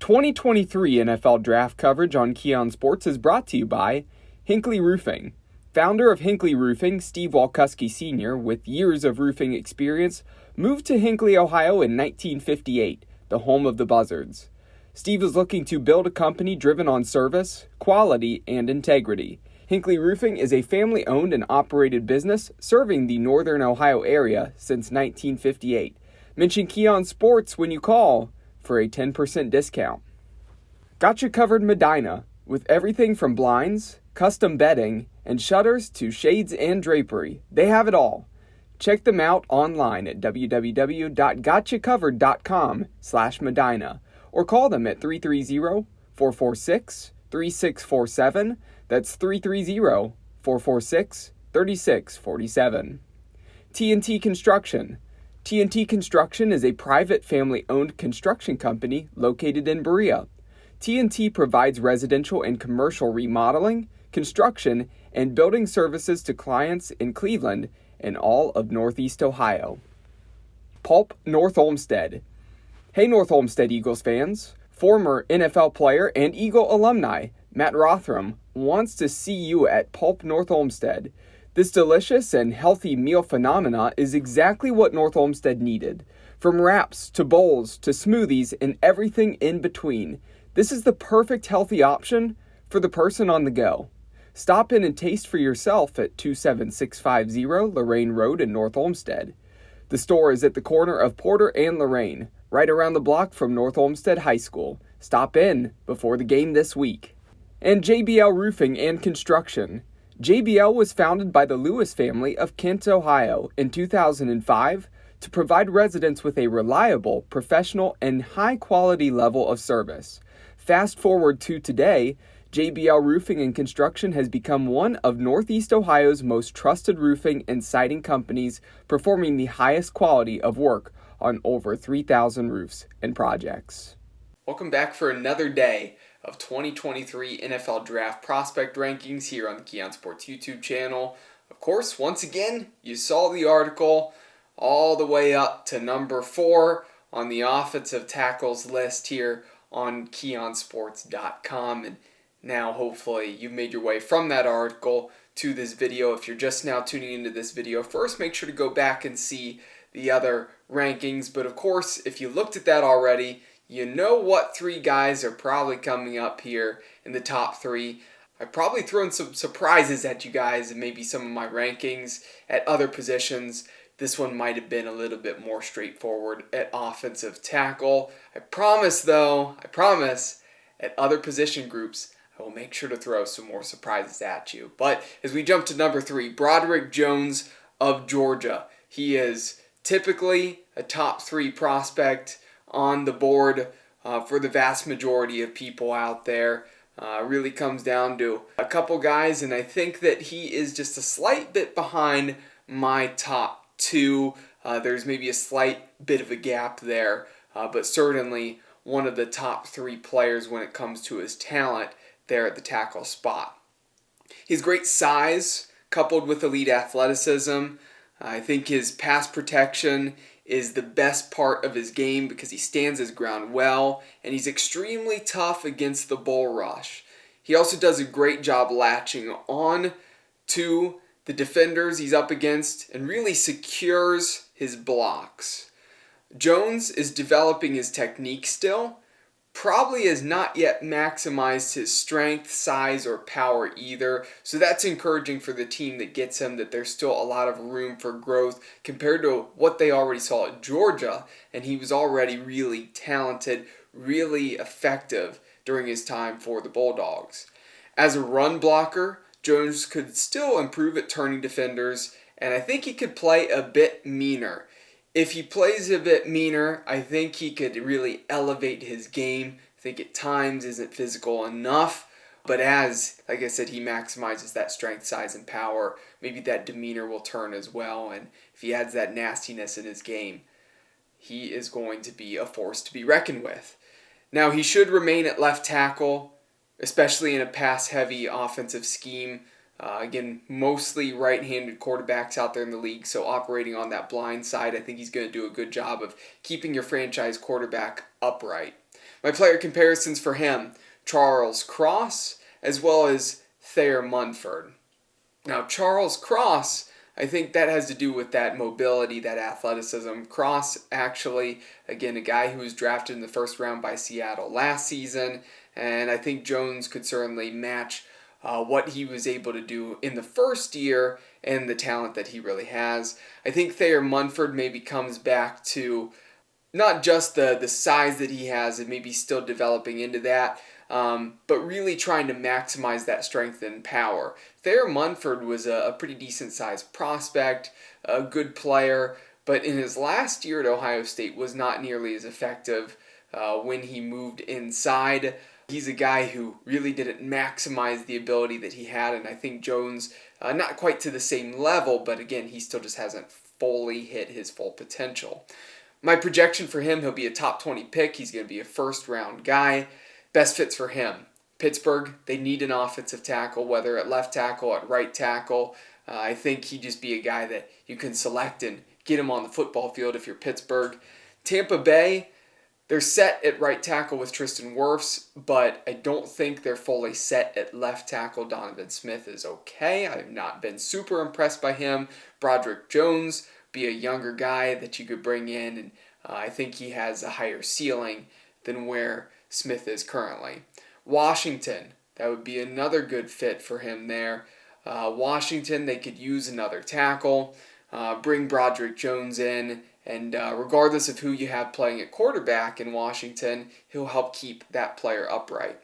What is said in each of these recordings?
2023 NFL Draft coverage on Keon Sports is brought to you by Hinckley Roofing. Founder of Hinckley Roofing, Steve Walkuski Sr., with years of roofing experience, moved to Hinckley, Ohio in 1958, the home of the Buzzards. Steve is looking to build a company driven on service, quality, and integrity. Hinckley Roofing is a family-owned and operated business serving the northern Ohio area since 1958. Mention Keon Sports when you call for a 10% discount. Got you covered Medina, with everything from blinds, custom bedding, and shutters to shades and drapery. They have it all. Check them out online at www.gotchacovered.com/Medina or call them at 330-446-3647. That's 330-446-3647. TNT Construction. TNT Construction is a private family-owned construction company located in Berea. TNT provides residential and commercial remodeling, construction, and building services to clients in Cleveland and all of Northeast Ohio. Pulp North Olmsted. Hey North Olmsted Eagles fans, former NFL player and Eagle alumni Matt Rothram wants to see you at Pulp North Olmsted. This delicious and healthy meal phenomena is exactly what North Olmsted needed. From wraps to bowls to smoothies and everything in between, this is the perfect healthy option for the person on the go. Stop in and taste for yourself at 27650 Lorraine Road in North Olmsted. The store is at the corner of Porter and Lorraine, right around the block from North Olmsted High School. Stop in before the game this week. And JBL Roofing and Construction. JBL was founded by the Lewis family of Kent, Ohio in 2005 to provide residents with a reliable, professional, and high-quality level of service. Fast forward to today, JBL Roofing and Construction has become one of Northeast Ohio's most trusted roofing and siding companies, performing the highest quality of work on over 3,000 roofs and projects. Welcome back for another day of 2023 NFL Draft Prospect Rankings here on the Keon Sports YouTube channel. Of course, once again, you saw the article all the way up to number 4 on the offensive tackles list here on KeonSports.com. And now, hopefully, you've made your way from that article to this video. If you're just now tuning into this video, first make sure to go back and see the other rankings. But of course, if you looked at that already, you know what 3 guys are probably coming up here in the top 3. I've probably thrown some surprises at you guys and maybe some of my rankings at other positions. This one might have been a little bit more straightforward at offensive tackle. I promise, at other position groups, I will make sure to throw some more surprises at you. But as we jump to number 3, Broderick Jones of Georgia. He is typically a top 3 prospect on the board for the vast majority of people out there. Really comes down to a couple guys, and I think that he is just a slight bit behind my top 2. There's maybe a slight bit of a gap there, but certainly one of the top 3 players when it comes to his talent there at the tackle spot. His great size, coupled with elite athleticism, I think his pass protection is the best part of his game because he stands his ground well, and he's extremely tough against the bull rush. He also does a great job latching on to the defenders he's up against and really secures his blocks. Jones is developing his technique still, probably has not yet maximized his strength, size, or power either. So that's encouraging for the team that gets him, that there's still a lot of room for growth compared to what they already saw at Georgia. And he was already really talented, really effective during his time for the Bulldogs. As a run blocker, Jones could still improve at turning defenders, and I think he could play a bit meaner. If he plays a bit meaner, I think he could really elevate his game. I think at times isn't physical enough, but as, like I said, he maximizes that strength, size, and power, maybe that demeanor will turn as well, and if he adds that nastiness in his game, he is going to be a force to be reckoned with. Now, he should remain at left tackle, especially in a pass-heavy offensive scheme. Again, mostly right-handed quarterbacks out there in the league, so operating on that blind side, I think he's going to do a good job of keeping your franchise quarterback upright. My player comparisons for him, Charles Cross, as well as Thayer Munford. Now, Charles Cross, I think that has to do with that mobility, that athleticism. Cross, actually, again, a guy who was drafted in the first round by Seattle last season, and I think Jones could certainly match what he was able to do in the first year and the talent that he really has. I think Thayer Munford maybe comes back to not just the size that he has and maybe still developing into that, but really trying to maximize that strength and power. Thayer Munford was a pretty decent sized prospect, a good player, but in his last year at Ohio State was not nearly as effective when he moved inside. He's a guy who really didn't maximize the ability that he had, and I think Jones, not quite to the same level, but again, he still just hasn't fully hit his full potential. My projection for him, he'll be a top 20 pick. He's going to be a first-round guy. Best fits for him. Pittsburgh, they need an offensive tackle, whether at left tackle, at right tackle. I think he'd just be a guy that you can select and get him on the football field if you're Pittsburgh. Tampa Bay, they're set at right tackle with Tristan Wirfs, but I don't think they're fully set at left tackle. Donovan Smith is okay. I've not been super impressed by him. Broderick Jones, be a younger guy that you could bring in, and I think he has a higher ceiling than where Smith is currently. Washington, that would be another good fit for him there. Washington, they could use another tackle, bring Broderick Jones in, and regardless of who you have playing at quarterback in Washington, he'll help keep that player upright.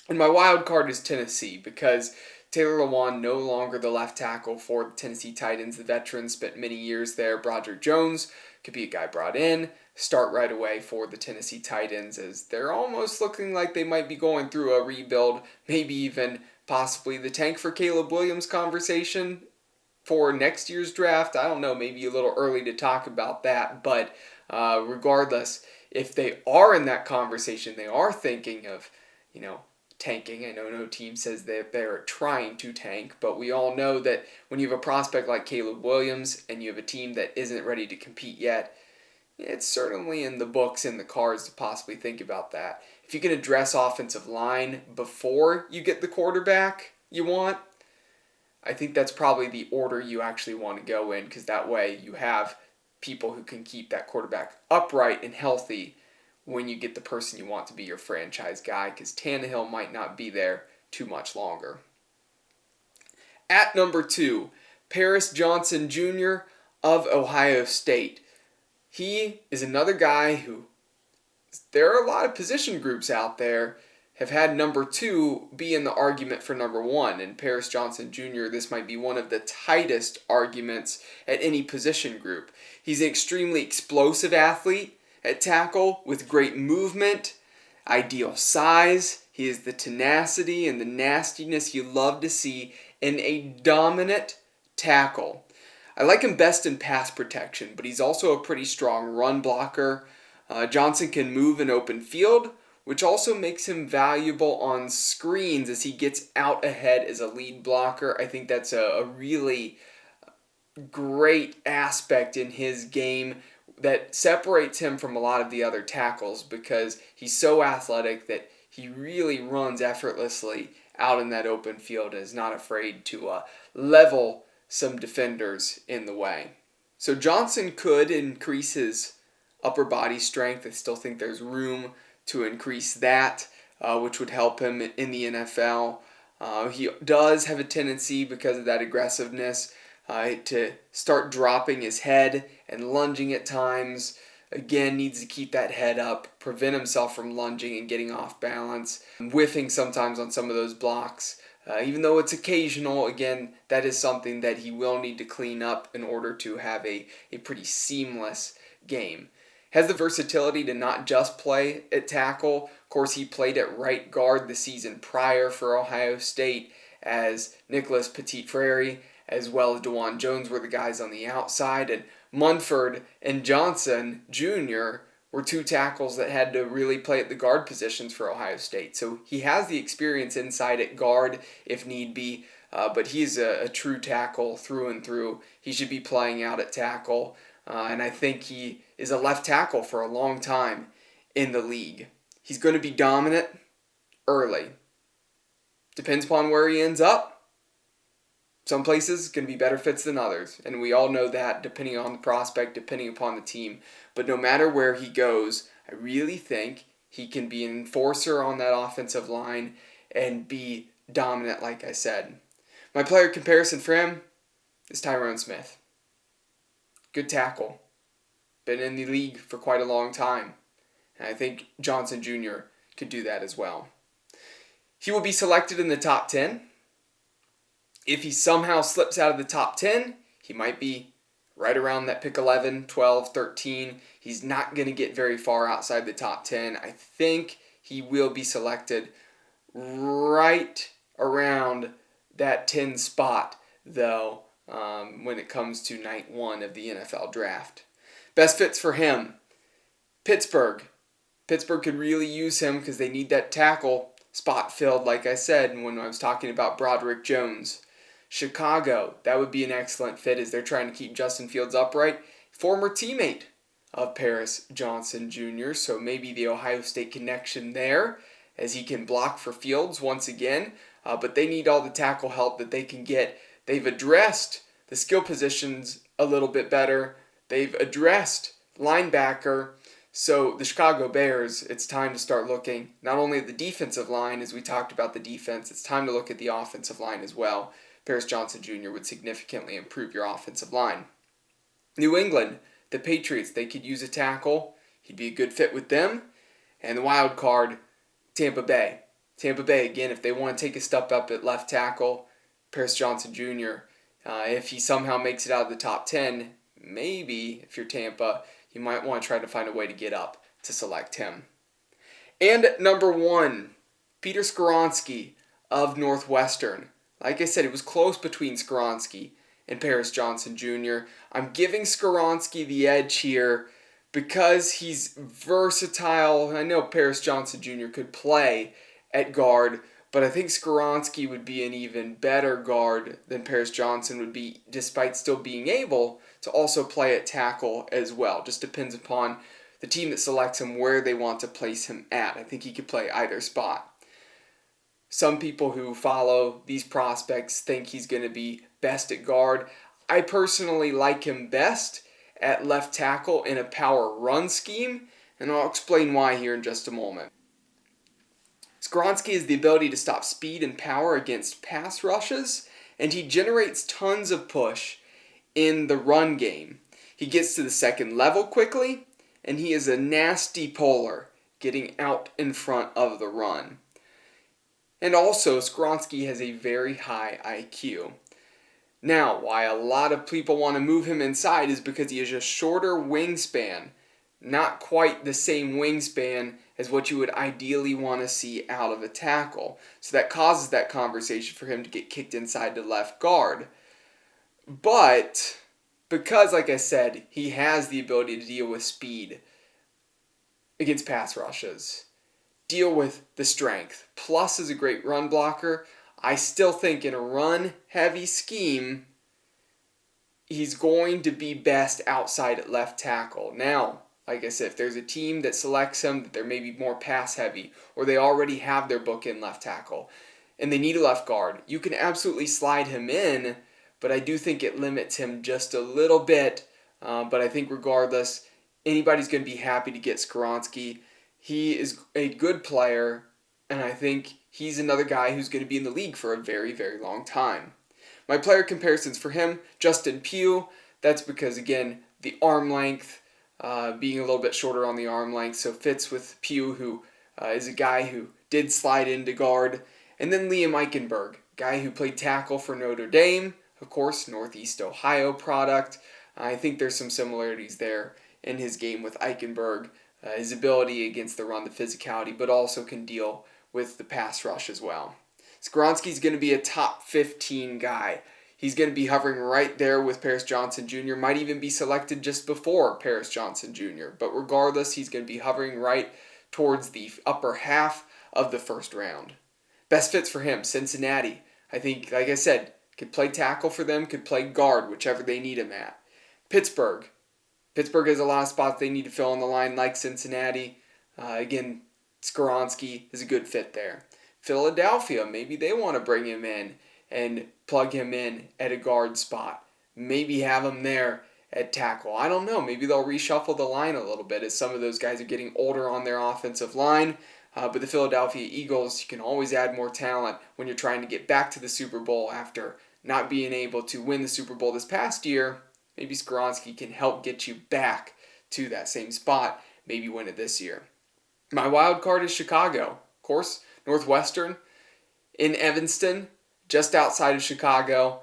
And my wild card is Tennessee, because Taylor Lewan no longer the left tackle for the Tennessee Titans. The veteran spent many years there. Broderick Jones could be a guy brought in, start right away for the Tennessee Titans, as they're almost looking like they might be going through a rebuild, maybe even possibly the tank for Caleb Williams conversation for next year's draft. I don't know, maybe a little early to talk about that, but regardless, if they are in that conversation, they are thinking of, tanking. I know no team says that they're trying to tank, but we all know that when you have a prospect like Caleb Williams and you have a team that isn't ready to compete yet, it's certainly in the books, in the cards to possibly think about that. If you can address offensive line before you get the quarterback you want, I think that's probably the order you actually want to go in, because that way you have people who can keep that quarterback upright and healthy when you get the person you want to be your franchise guy, because Tannehill might not be there too much longer. At number 2, Paris Johnson Jr. of Ohio State. He is another guy who, there are a lot of position groups out there, have had number 2 be in the argument for number 1. And Paris Johnson Jr., this might be one of the tightest arguments at any position group. He's an extremely explosive athlete at tackle with great movement, ideal size. He has the tenacity and the nastiness you love to see in a dominant tackle. I like him best in pass protection, but he's also a pretty strong run blocker. Johnson can move in open field, which also makes him valuable on screens as he gets out ahead as a lead blocker. I think that's a really great aspect in his game that separates him from a lot of the other tackles, because he's so athletic that he really runs effortlessly out in that open field and is not afraid to level some defenders in the way. So Johnson could increase his upper body strength. I still think there's room to increase that, which would help him in the NFL. He does have a tendency, because of that aggressiveness, to start dropping his head and lunging at times. Again, needs to keep that head up, prevent himself from lunging and getting off balance, whiffing sometimes on some of those blocks. Even though it's occasional, again, that is something that he will need to clean up in order to have a pretty seamless game. Has the versatility to not just play at tackle. Of course, he played at right guard the season prior for Ohio State, as Nicholas Petit-Frere as well as DeJuan Jones were the guys on the outside, and Munford and Johnson Jr. were 2 tackles that had to really play at the guard positions for Ohio State. So he has the experience inside at guard if need be, but he's a true tackle through and through. He should be playing out at tackle, and I think he is a left tackle for a long time in the league. He's going to be dominant early. Depends upon where he ends up. Some places going to be better fits than others, and we all know that depending on the prospect, depending upon the team. But no matter where he goes, I really think he can be an enforcer on that offensive line and be dominant, like I said. My player comparison for him is Tyrone Smith. Good tackle. Been in the league for quite a long time. And I think Johnson Jr. could do that as well. He will be selected in the top 10. If he somehow slips out of the top 10, he might be right around that pick 11, 12, 13. He's not going to get very far outside the top 10. I think he will be selected right around that 10 spot, though, when it comes to night 1 of the NFL draft. Best fits for him, Pittsburgh. Pittsburgh could really use him because they need that tackle spot filled, like I said when I was talking about Broderick Jones. Chicago, that would be an excellent fit as they're trying to keep Justin Fields upright. Former teammate of Paris Johnson Jr., so maybe the Ohio State connection there as he can block for Fields once again. But they need all the tackle help that they can get. They've addressed the skill positions a little bit better. They've addressed linebacker. So the Chicago Bears, it's time to start looking not only at the defensive line, as we talked about the defense, it's time to look at the offensive line as well. Paris Johnson Jr. would significantly improve your offensive line. New England, the Patriots, they could use a tackle. He'd be a good fit with them. And the wild card, Tampa Bay. Tampa Bay, again, if they want to take a step up at left tackle, Paris Johnson Jr., if he somehow makes it out of the top 10, maybe, if you're Tampa, you might want to try to find a way to get up to select him. And number 1, Peter Skoronski of Northwestern. Like I said, it was close between Skoronski and Paris Johnson Jr. I'm giving Skoronski the edge here because he's versatile. I know Paris Johnson Jr. could play at guard, but I think Skoronski would be an even better guard than Paris Johnson would be, despite still being able to also play at tackle as well. Just depends upon the team that selects him where they want to place him at. I think he could play either spot. Some people who follow these prospects think he's going to be best at guard. I personally like him best at left tackle in a power run scheme, and I'll explain why here in just a moment. Skoronski has the ability to stop speed and power against pass rushes, and he generates tons of push in the run game. He gets to the second level quickly, and he is a nasty puller, getting out in front of the run. And also, Skoronski has a very high IQ. Now, why a lot of people want to move him inside is because he has a shorter wingspan. Not quite the same wingspan as what you would ideally want to see out of a tackle. So that causes that conversation for him to get kicked inside to left guard. But because, like I said, he has the ability to deal with speed against pass rushes, deal with the strength, plus is a great run blocker, I still think in a run-heavy scheme, he's going to be best outside at left tackle. Now, like I said, if there's a team that selects him that they're maybe more pass-heavy, or they already have their book in left tackle, and they need a left guard, you can absolutely slide him in, but I do think it limits him just a little bit. But I think regardless, anybody's going to be happy to get Skoronski. He is a good player, and I think he's another guy who's going to be in the league for a very, very long time. My player comparisons for him, Justin Pugh. That's because, again, the arm length, being a little bit shorter on the arm length, so fits with Pugh, who is a guy who did slide into guard. And then Liam Eichenberg, guy who played tackle for Notre Dame, of course, Northeast Ohio product. I think there's some similarities there in his game with Eichenberg. His ability against the run, the physicality, but also can deal with the pass rush as well. Skoronski's going to be a top 15 guy. He's going to be hovering right there with Paris Johnson Jr., might even be selected just before Paris Johnson Jr., but regardless, he's going to be hovering right towards the upper half of the first round. Best fits for him, Cincinnati. I think, like I said, could play tackle for them, could play guard, whichever they need him at. Pittsburgh has a lot of spots they need to fill on the line like Cincinnati. Again, Skoronski is a good fit there. Philadelphia, maybe they want to bring him in and plug him in at a guard spot. Maybe have him there at tackle. I don't know. Maybe they'll reshuffle the line a little bit as some of those guys are getting older on their offensive line. But the Philadelphia Eagles, you can always add more talent when you're trying to get back to the Super Bowl after not being able to win the Super Bowl this past year. Maybe Skoronski can help get you back to that same spot, maybe win it this year. My wild card is Chicago. Of course, Northwestern in Evanston, just outside of Chicago.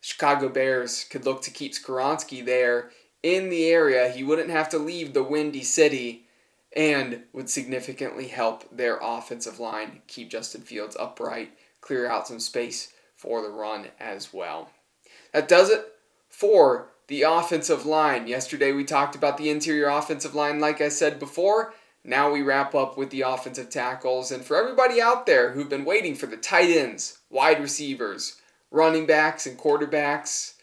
Chicago Bears could look to keep Skoronski there in the area. He wouldn't have to leave the Windy City and would significantly help their offensive line keep Justin Fields upright, clear out some space for the run as well. That does it for the offensive line. Yesterday we talked about the interior offensive line, like I said before. Now we wrap up with the offensive tackles. And for everybody out there who've been waiting for the tight ends, wide receivers, running backs, and quarterbacks,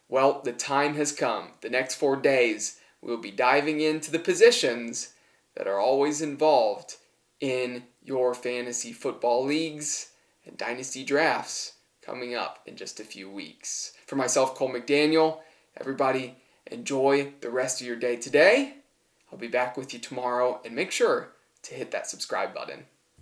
well, the time has come. The next 4 days, we'll be diving into the positions that are always involved in your fantasy football leagues and dynasty drafts coming up in just a few weeks. For myself, Cole McDaniel, everybody enjoy the rest of your day today. I'll be back with you tomorrow, and make sure to hit that subscribe button.